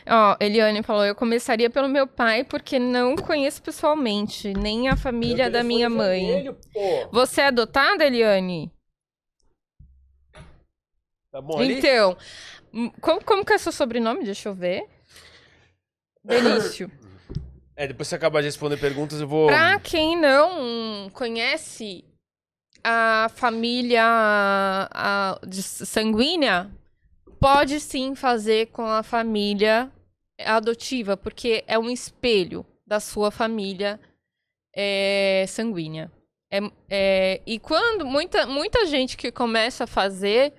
Ó, Eliane falou, eu começaria pelo meu pai porque não conheço pessoalmente, nem a Meu família da telefone minha mãe. vermelho, pô. Você é adotada, Eliane? Tá bom ali? Então, como que é seu sobrenome? Deixa eu ver. Benício. Depois você acabar de responder perguntas, eu vou... Pra quem não conhece a família sanguínea, pode sim fazer com a família adotiva, porque é um espelho da sua família sanguínea. E quando muita gente que começa a fazer,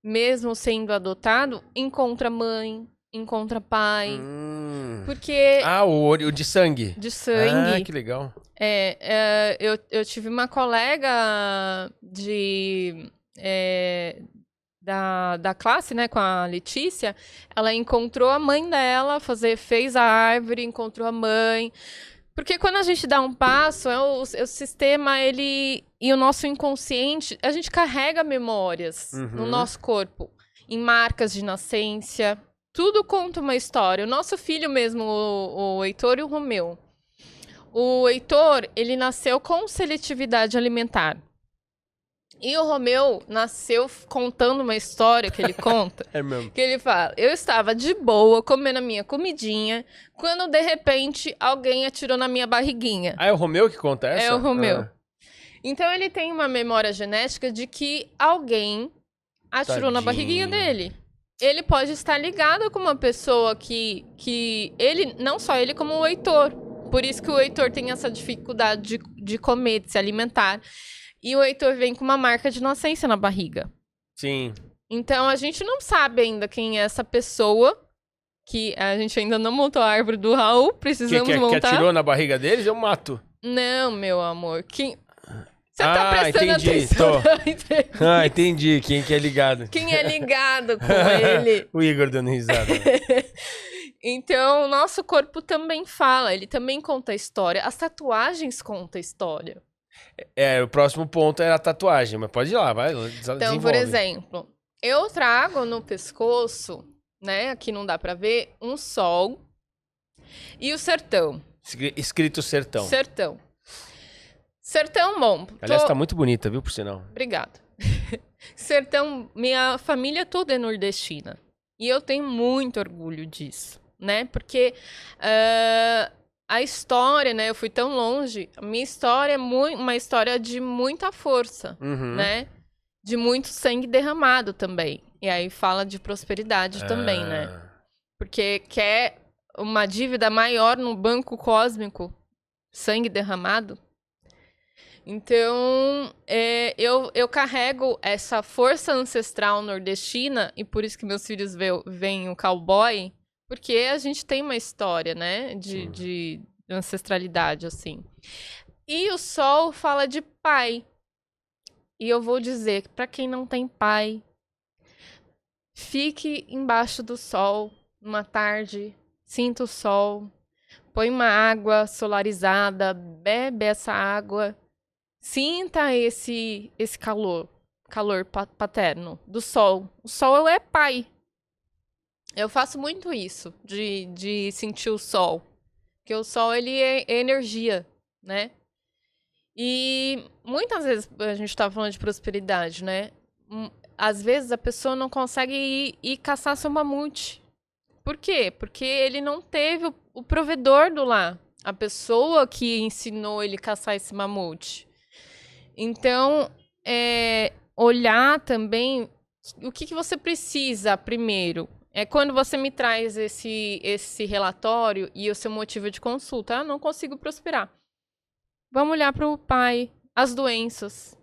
mesmo sendo adotado, encontra mãe, encontra pai, porque Ah, o de sangue. de Ah, sangue. que legal. Eu tive uma colega da classe, né, com a Letícia. Ela encontrou a mãe dela, fez a árvore, encontrou a mãe. Porque quando a gente dá um passo, o sistema, ele e o nosso inconsciente, a gente carrega memórias no nosso corpo, em marcas de nascença. Tudo conta uma história. O nosso filho mesmo, o Heitor e o Romeu. O Heitor, ele nasceu com seletividade alimentar. E o Romeu nasceu contando uma história que ele conta. É mesmo. Que ele fala, eu estava de boa, comendo a minha comidinha, quando de repente alguém atirou na minha barriguinha. Ah, é o Romeu que conta essa? É o Romeu. Ah. Então ele tem uma memória genética de que alguém atirou na barriguinha dele. Ele pode estar ligado com uma pessoa que ele, não só ele, como o Heitor. Por isso que o Heitor tem essa dificuldade de comer, de se alimentar. E o Heitor vem com uma marca de nascença na barriga. Sim. Então a gente não sabe ainda quem é essa pessoa. Que a gente ainda não montou a árvore do Raul. Precisamos montar. Que atirou na barriga deles, eu mato. Não, meu amor. Você tá prestando entendi, atenção na entrevista? Ah, entendi. Quem que é ligado? Quem é ligado com ele? O Igor dando risada. Então, o nosso corpo também fala, ele também conta a história. As tatuagens contam a história. O próximo ponto era a tatuagem, mas pode ir lá, vai. Então, por exemplo, eu trago no pescoço, né, aqui não dá pra ver, um sol e o sertão. Escrito sertão. Sertão. Sertão, bom. Aliás, tá muito bonita, viu, por sinal. Obrigada. Sertão, minha família toda é nordestina. E eu tenho muito orgulho disso, né? Porque a história, né? Eu fui tão longe. A minha história é uma história de muita força, né? De muito sangue derramado também. E aí fala de prosperidade também, né? Porque quer uma dívida maior no banco cósmico, sangue derramado. Então, eu carrego essa força ancestral nordestina, e por isso que meus filhos veem o cowboy, porque a gente tem uma história, né, de ancestralidade, assim. E o sol fala de pai. E eu vou dizer que para quem não tem pai, fique embaixo do sol, numa tarde, sinta o sol, põe uma água solarizada, bebe essa água. Sinta esse calor paterno do sol. O sol é pai. Eu faço muito isso, de sentir o sol. Porque o sol, ele é energia, né? E muitas vezes, a gente tá falando de prosperidade, né? Às vezes a pessoa não consegue ir caçar seu mamute. Por quê? Porque ele não teve o provedor do lar. A pessoa que ensinou ele a caçar esse mamute. Então, olhar também o que você precisa primeiro. Quando você me traz esse relatório e o seu motivo de consulta, eu não consigo prosperar. Vamos olhar para o pai, as doenças.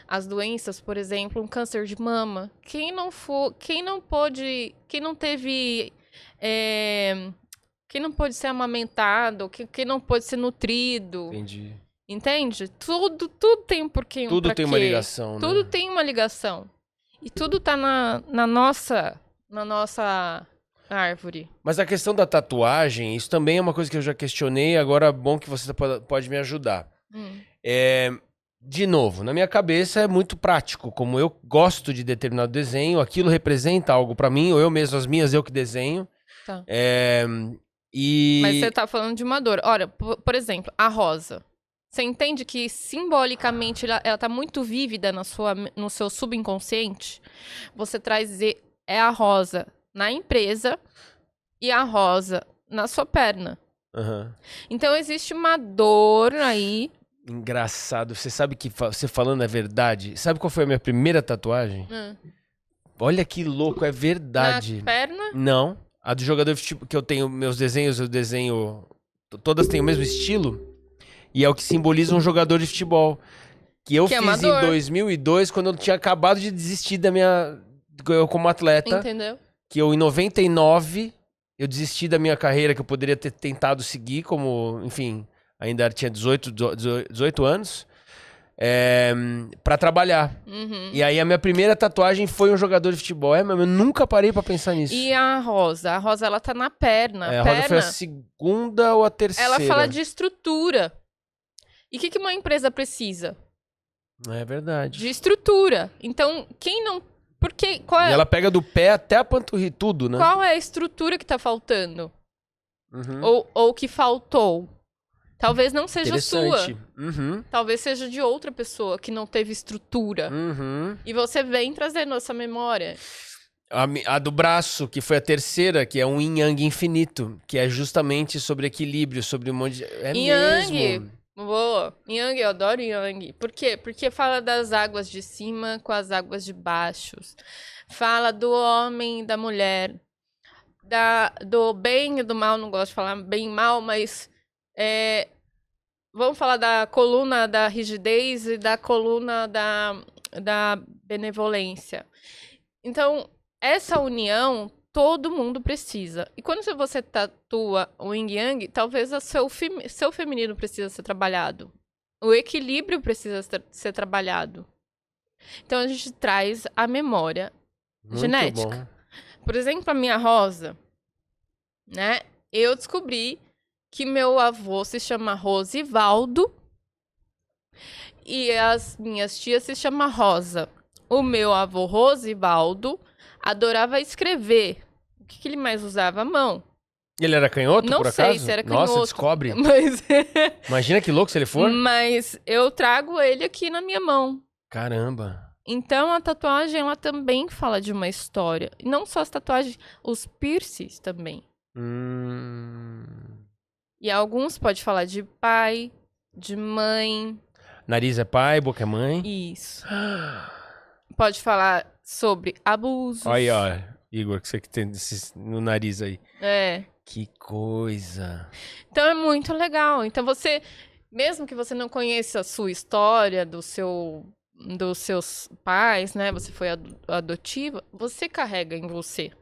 As doenças, por exemplo, um câncer de mama. Quem não pôde ser amamentado, quem não pôde ser nutrido. Entendi. Entende? Tudo tem um porquê, Tudo tem uma ligação, né? Tudo tem uma ligação. E tudo tá na nossa árvore. Mas a questão da tatuagem, isso também é uma coisa que eu já questionei, agora é bom que você pode me ajudar. De novo, na minha cabeça é muito prático, como eu gosto de determinado desenho, aquilo representa algo pra mim, ou eu mesmo, as minhas, eu que desenho. Tá. E... Mas você tá falando de uma dor. Olha, por exemplo, a rosa. Você entende que simbolicamente ela tá muito vívida no seu subconsciente? Você traz a rosa na empresa e a rosa na sua perna. Uhum. Então existe uma dor aí. Engraçado. Você sabe que você falando é verdade? Sabe qual foi a minha primeira tatuagem? Olha que louco, é verdade. Na perna? Não. A do jogador de futebol, que eu tenho meus desenhos, eu desenho... Todas têm o mesmo estilo. E é o que simboliza um jogador de futebol. Que eu fiz em 2002, quando eu tinha acabado de desistir da minha... Eu como atleta. Entendeu? Que eu, em 99, eu desisti da minha carreira, que eu poderia ter tentado seguir como... Enfim, ainda tinha 18 anos. Pra trabalhar. Uhum. E aí a minha primeira tatuagem foi um jogador de futebol. Mas eu nunca parei pra pensar nisso. E a rosa? A rosa, ela tá na perna. A rosa foi a segunda ou a terceira? Ela fala de estrutura. E o que uma empresa precisa? É verdade. De estrutura. Então, quem não... Porque, E ela pega do pé até a panturrilha, tudo, né? Qual é a estrutura que tá faltando? Uhum. Ou que faltou? Talvez não seja sua. Uhum. Talvez seja de outra pessoa que não teve estrutura. Uhum. E você vem trazendo essa memória. A do braço, que foi a terceira, que é um yin yang infinito, que é justamente sobre equilíbrio, sobre um monte de... Yang. Boa. Yang, eu adoro Yang. Por quê? Porque fala das águas de cima com as águas de baixo. Fala do homem e da mulher. Do bem e do mal. Não gosto de falar bem e mal, mas... vamos falar da coluna da rigidez e da coluna da benevolência. Então, essa união... Todo mundo precisa. E quando você tatua o yin yang, talvez o seu feminino precisa ser trabalhado. O equilíbrio precisa ser trabalhado. Então a gente traz a memória genética. Bom. Por exemplo, a minha rosa, né? Eu descobri que meu avô se chama Rosivaldo e as minhas tias se chamam Rosa. O meu avô Rosivaldo adorava escrever. O que ele mais usava? A mão. Ele era canhoto, não por acaso? Não sei se era canhoto. Nossa, descobre. Mas... Imagina que louco se ele for. Mas eu trago ele aqui na minha mão. Caramba. Então, a tatuagem, ela também fala de uma história. E não só as tatuagens, os piercings também. E alguns pode falar de pai, de mãe. Nariz é pai, boca é mãe. Isso. Pode falar sobre abusos. Olha, ó, Igor, que você que tem no nariz aí. Que coisa. Então é muito legal. Então você, mesmo que você não conheça a sua história, dos seus pais, né? Você foi adotiva, você carrega em você.